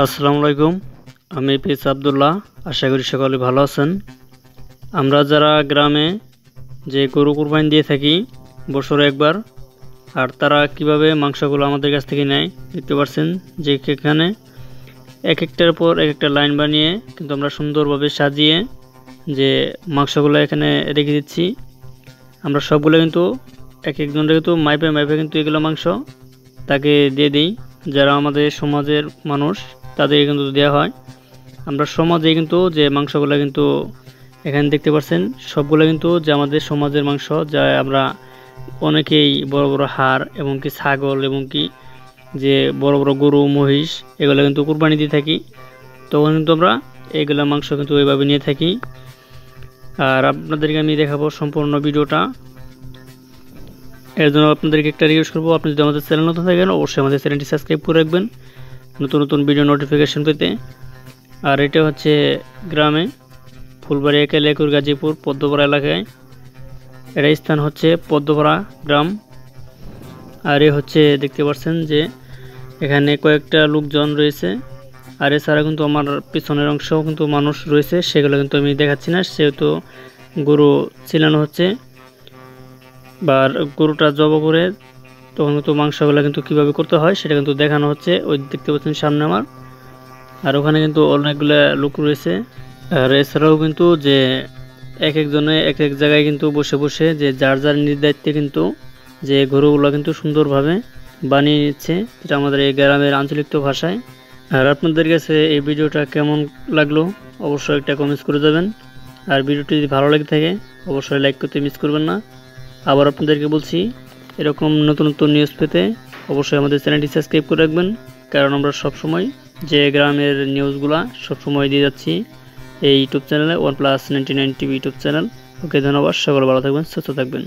আসসালামু আলাইকুম। আমি পিস আব্দুল্লাহ। আশা করি সকলে ভালো আছেন। আমরা যারা গ্রামে যে গরু কুরবানি দিয়ে থাকি বছরে একবার, আর তারা কিভাবে মাংসগুলো আমাদের কাছ থেকে নেয় দেখতে পাচ্ছেন যে এখানে এক একটার পর এক একটা লাইন বানিয়ে কিন্তু আমরা সুন্দরভাবে সাজিয়ে যে মাংসগুলো এখানে রেখে দিচ্ছি। আমরা সবগুলো কিন্তু এক একজনকে কিন্তু মাইপে মাইপে কিন্তু এগুলো মাংস তাকে দিয়ে দিই। যারা আমাদের সমাজের মানুষ তাদের কিন্তু দেওয়া হয়। আমরা সমাজে কিন্তু যে মাংসগুলো কিন্তু এখানে দেখতে পাচ্ছেন সবগুলো কিন্তু যে আমাদের সমাজের মাংস, যা আমরা অনেকেই বড় বড় হাড় এবং কি ছাগল এবং কি যে বড় বড় গরু মহিষ এগুলো কিন্তু কুরবানি দিয়ে থাকি। তখন কিন্তু আমরা এইগুলো মাংস কিন্তু ওইভাবে নিয়ে থাকি। আর আপনাদেরকে আমি দেখাবো সম্পূর্ণ ভিডিওটা। এর জন্য আপনাদেরকে একটা রিকোয়েস্ট করবো, আপনি যদি আমাদের চ্যানেল নতুন থাকেন অবশ্যই আমাদের চ্যানেলটি সাবস্ক্রাইব করে রাখবেন নতুন নতুন ভিডিও নোটিফিকেশন পেতে। আর এটা হচ্ছে গ্রামে ফুলবাড়ি একেলেকুর গাজীপুর পদ্মপাড়া এলাকায়। এটা স্থান হচ্ছে পদ্মপাড়া গ্রাম। আর এ হচ্ছে দেখতে পাচ্ছেন যে এখানে কয়েকটা লোকজন রয়েছে। আর এছাড়া কিন্তু আমার পিছনের অংশও কিন্তু মানুষ রয়েছে, সেগুলো কিন্তু আমি দেখাচ্ছি না, সেহেতু গরু ছিলানো হচ্ছে। বা গরুটা জব করে তখন কিন্তু মাংসগুলো কিন্তু কীভাবে করতে হয় সেটা কিন্তু দেখানো হচ্ছে। ওই দেখতে পাচ্ছেন সামনে আমার। আর ওখানে কিন্তু অনেকগুলো লোক রয়েছে। আর এছাড়াও কিন্তু যে এক একজনে এক এক জায়গায় কিন্তু বসে বসে যে যার যার নিজ দায়িত্বে কিন্তু যে গরুগুলো কিন্তু সুন্দরভাবে বানিয়ে নিচ্ছে, যেটা আমাদের এই গ্রামের আঞ্চলিক ভাষায়। আর আপনাদের কাছে এই ভিডিওটা কেমন লাগলো অবশ্যই একটা কমেন্টস করে যাবেন। আর ভিডিওটি যদি ভালো লেগে থাকে অবশ্যই লাইক করতে মিস করবেন না। আবার আপনাদেরকে বলছি, এরকম নতুন নতুন নিউজ পেতে অবশ্যই আমাদের চ্যানেলটি সাবস্ক্রাইব করে রাখবেন, কারণ আমরা সবসময় যে গ্রামের নিউজগুলা সবসময় দিয়ে যাচ্ছি এই ইউটিউব চ্যানেলে OnePlus 99 TV ইউটিউব চ্যানেল। ওকে, ধন্যবাদ। সকলে ভালো থাকবেন, সুস্থ থাকবেন।